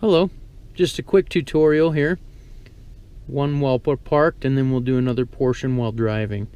Hello, just a quick tutorial here. One while we're parked, and then we'll do another portion while driving.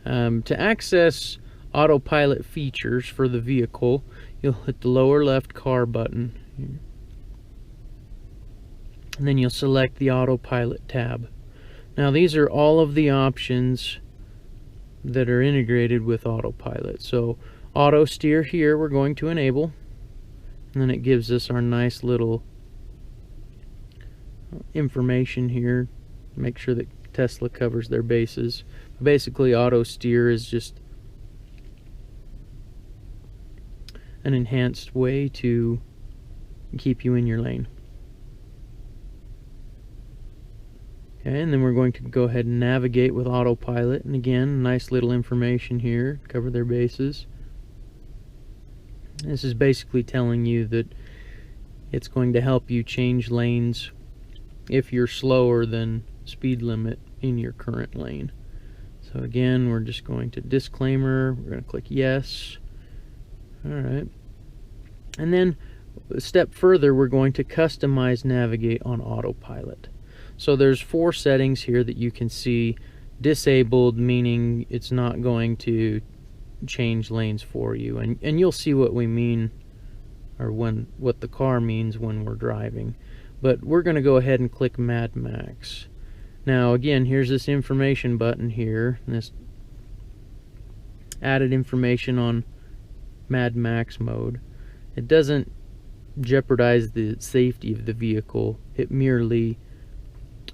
To access Autopilot features for the vehicle, you'll hit the lower left car button here. And then you'll select the Autopilot tab. Now these are all of the options that are integrated with Autopilot. So auto steer here we're going to enable, and then it gives us our nice little information here. Make sure that Tesla covers their bases. Basically, auto steer is just an enhanced way to keep you in your lane. Okay, and then we're going to go ahead and navigate with Autopilot, and again, nice little information here, cover their bases. This is basically telling you that it's going to help you change lanes if you're slower than speed limit in your current lane. So again, we're just going to disclaimer, we're going to click yes. Alright, and then a step further, we're going to customize navigate on Autopilot. So there's 4 settings here that you can see. Disabled, meaning it's not going to change lanes for you, and you'll see what we mean, or what the car means when we're driving. But we're going to go ahead and click Mad Max. Now again, here's this information button here, and this added information on Mad Max mode. It doesn't jeopardize the safety of the vehicle. It merely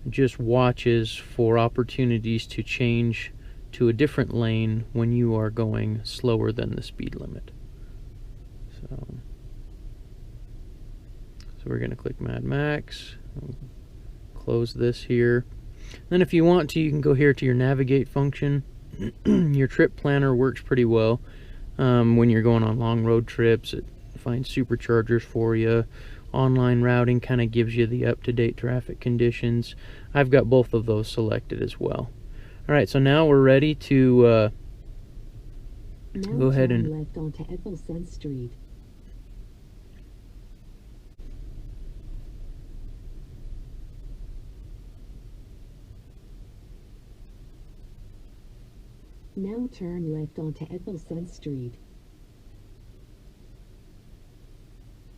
just watches for opportunities to change to a different lane when you are going slower than the speed limit. So we're going to click Mad Max, close this here. Then if you want to, you can go here to your navigate function. Your trip planner works pretty well when you're going on long road trips. It finds superchargers for you. Online routing kind of gives you the up-to-date traffic conditions. I've got both of those selected as well. Alright, so now we're ready to go ahead and left onto Eccleston Street. Now turn left onto Eccleston Street.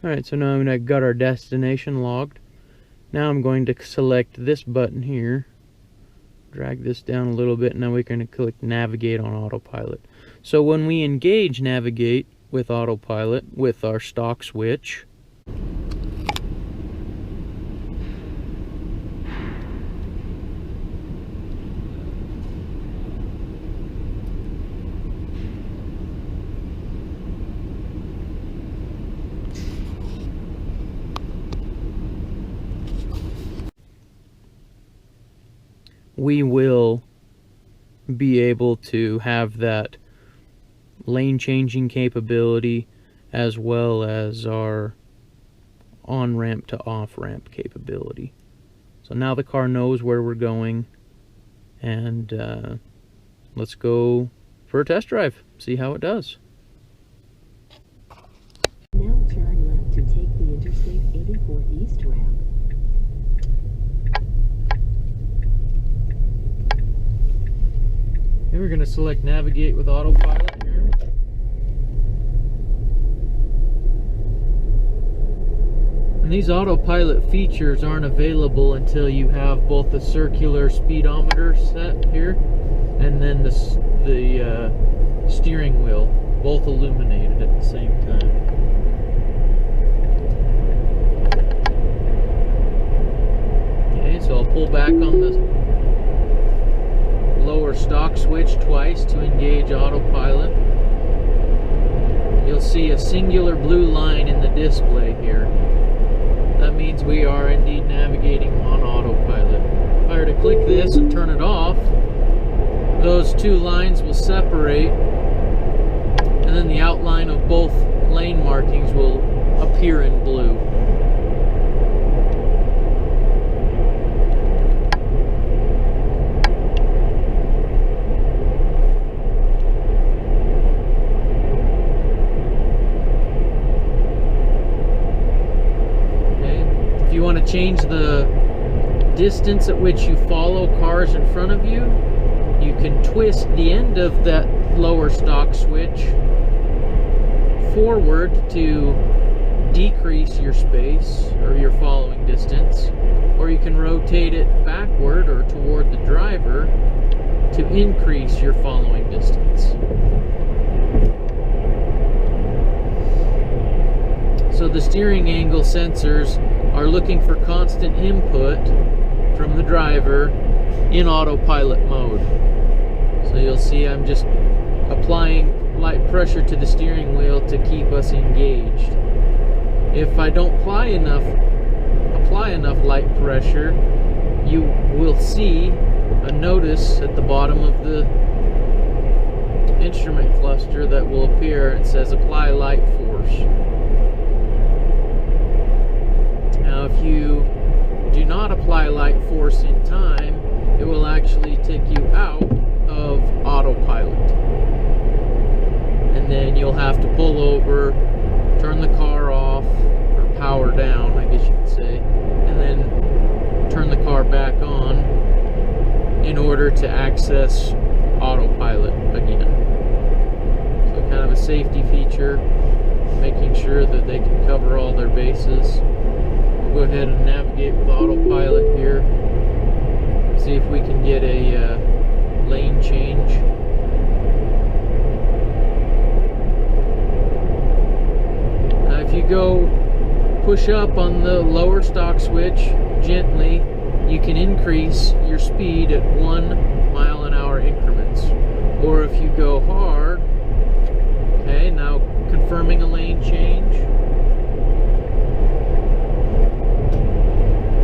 Alright, so now I've got our destination logged. Now I'm going to select this button here, drag this down a little bit, and now we're going to click Navigate on Autopilot. So when we engage Navigate with Autopilot with our stock switch, we will be able to have that lane changing capability as well as our on-ramp to off-ramp capability. So now the car knows where we're going, and let's go for a test drive, see how it does. Now turn left to take the Interstate 84 East ramp. Okay, we're going to select Navigate with Autopilot here. And these Autopilot features aren't available until you have both the circular speedometer set here and then the steering wheel both illuminated at the same time. Okay, so I'll pull back on the lower stock switch twice to engage Autopilot. You'll see a singular blue line in the display here. That means we are indeed navigating on Autopilot. If I were to click this and turn it off, those 2 lines will separate, and then the outline of both lane markings will appear in blue. change the distance at which you follow cars in front of you, you can twist the end of that lower stock switch forward to decrease your space or your following distance, or you can rotate it backward or toward the driver to increase your following distance. So the steering angle sensors are looking for constant input from the driver in autopilot mode. So you'll see I'm just applying light pressure to the steering wheel to keep us engaged. If I don't apply enough light pressure, you will see a notice at the bottom of the instrument cluster that will appear. It says apply light force. Now if you do not apply light force in time, it will actually take you out of autopilot. And then you'll have to pull over, turn the car off, or power down, I guess you could say, and then turn the car back on in order to access autopilot again. So kind of a safety feature, making sure that they can cover all their bases. We'll go ahead and navigate with autopilot here. See if we can get a lane change. If you go push up on the lower stock switch gently, you can increase your speed at 1 mile/hour increments. Or if you go hard, okay, now confirming a lane change.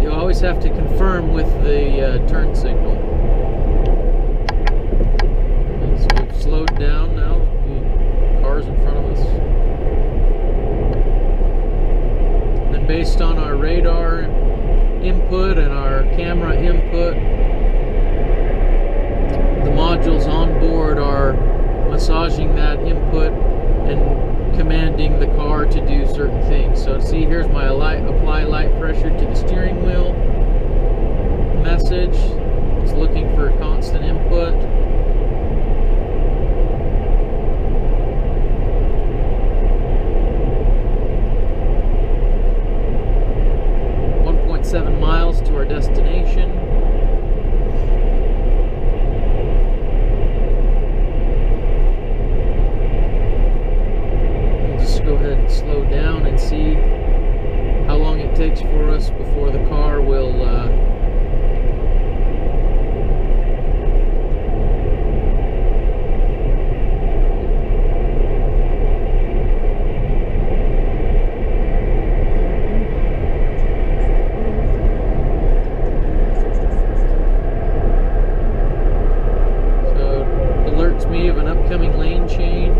You always have to confirm with the turn signal. Okay, so we've slowed down now. The car's in front of us. And then based on our radar input and our camera input, the modules on board are massaging that input and commanding the car to do certain things. So see, here's my apply light pressure to the steering wheel message. It's looking for constant input. Miles to our destination. We'll just go ahead and slow down and see how long it takes for us before the car will me of an upcoming lane change.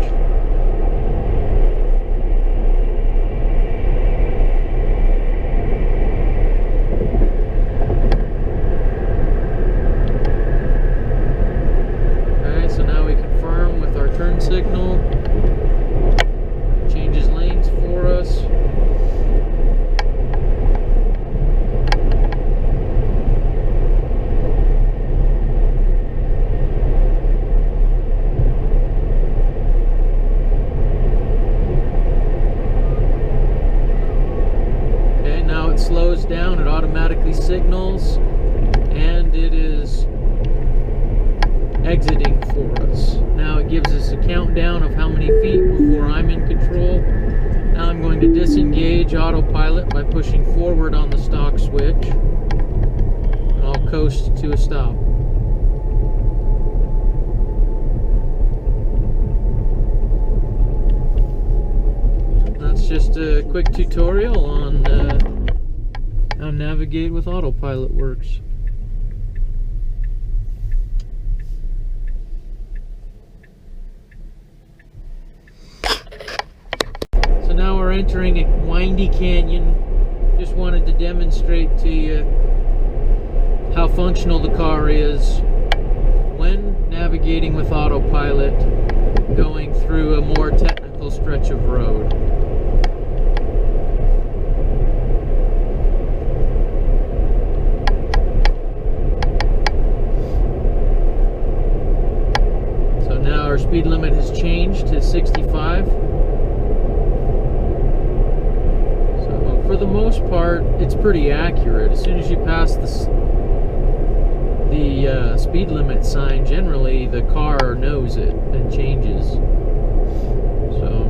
Okay, so now we confirm with our turn signal. Changes lanes for us. Slows down, it automatically signals, and it is exiting for us. Now it gives us a countdown of how many feet before I'm in control. Now I'm going to disengage autopilot by pushing forward on the stock switch, and I'll coast to a stop. That's just a quick tutorial on how Navigate with Autopilot works. So now we're entering a windy canyon. Just wanted to demonstrate to you how functional the car is when navigating with Autopilot going through a more technical stretch of road. the most part, it's pretty accurate. As soon as you pass the speed limit sign, generally the car knows it and changes. So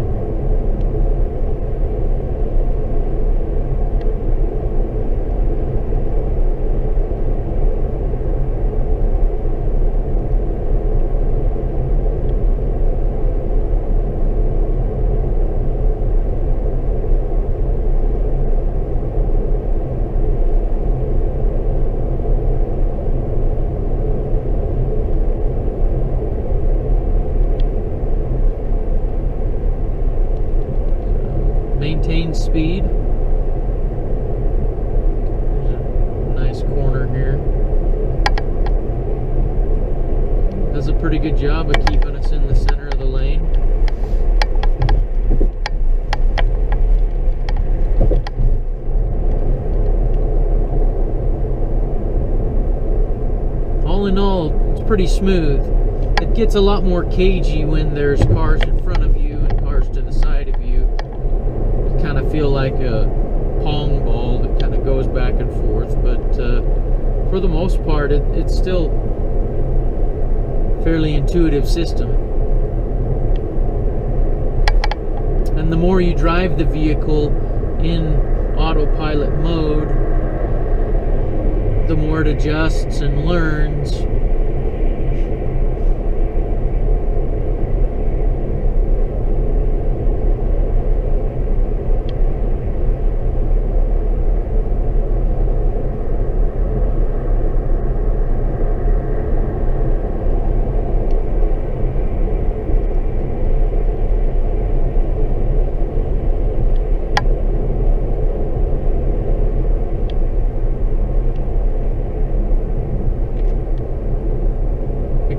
maintain speed. There's a nice corner here. Does a pretty good job of keeping us in the center of the lane. All in all, it's pretty smooth. It gets a lot more cagey when there's cars in front of you and cars to the side of you. Kind of feel like a pong ball that kind of goes back and forth, but for the most part it's still a fairly intuitive system. And the more you drive the vehicle in autopilot mode, the more it adjusts and learns.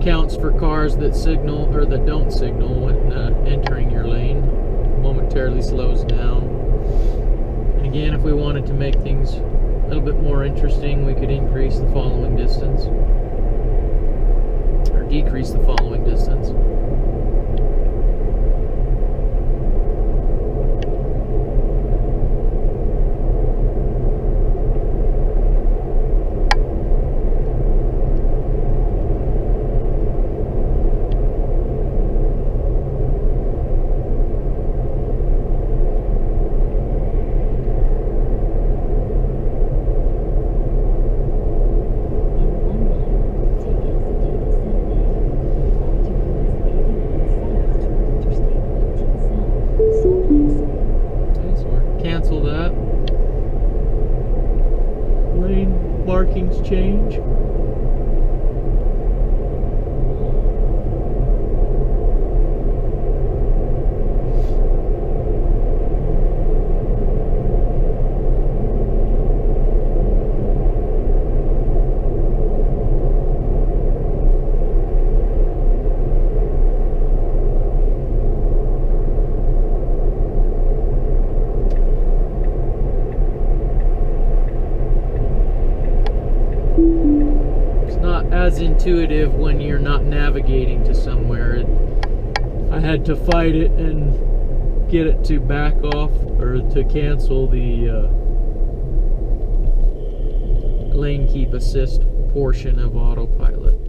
Counts for cars that signal or that don't signal when entering your lane. Momentarily slows down. And again, if we wanted to make things a little bit more interesting, we could increase the following distance or decrease the following distance. Cancel that. Lane markings change. As intuitive when you're not navigating to somewhere. I had to fight it and get it to back off or to cancel the lane keep assist portion of autopilot.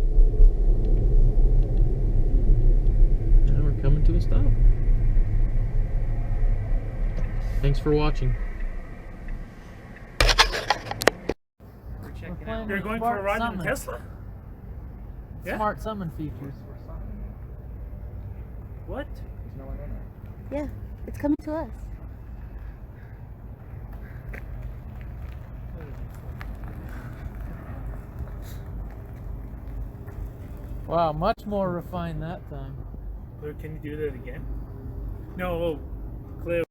Now we're coming to a stop. Thanks for watching. You're going for a ride in a Tesla? Yeah? Smart summon features. What? Yeah, it's coming to us. Wow, much more refined that time. Can you do that again? No, Claire.